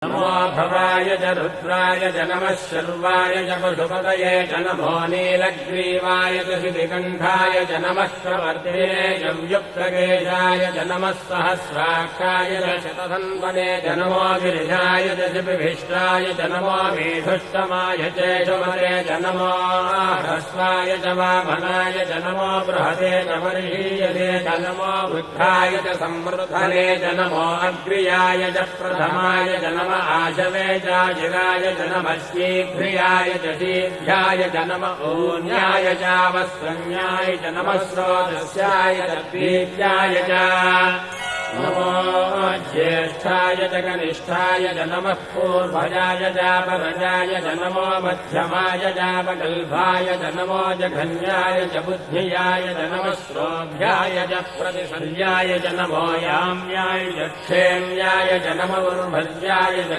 नमो भवाय च रुद्राय च नमः शर्वाय च पशुपतये च नमो नीलग्रीवाय च शितिकण्ठाय च नमः प्रवर्तिने च व्युक्तकेशाय च नमः सहस्राक्षाय च शतधन्वने च नमो गिरिजाय च शिपिभिष्टाय च नमो मेधुष्टमाय चेशमरे च नमो ह्रस्वाय च वामनाय च नमो बृहते च वर्षीयते च नमो वृद्धाय च संवृद्धने च नमो अग्र्याय च प्रथमाय च नमो आशवे चाजिराय च नमः शीघ्रियाय च शीघ्राय च नमः ऊन्याय चावस्रन्याय च नमः स्रोतस्याय च द्वीत्याय च नमो ज्येष्ठाय च कनिष्ठाय च नमः पूर्वजाय चापरजाय च नमो मध्यमाय चापगल्भाय च नमो जघन्याय च बुद्धियाय च नमः श्रोभ्याय च प्रतिशल्याय च नमो याम्याय च क्षेम्याय च नमो उर्भज्याय च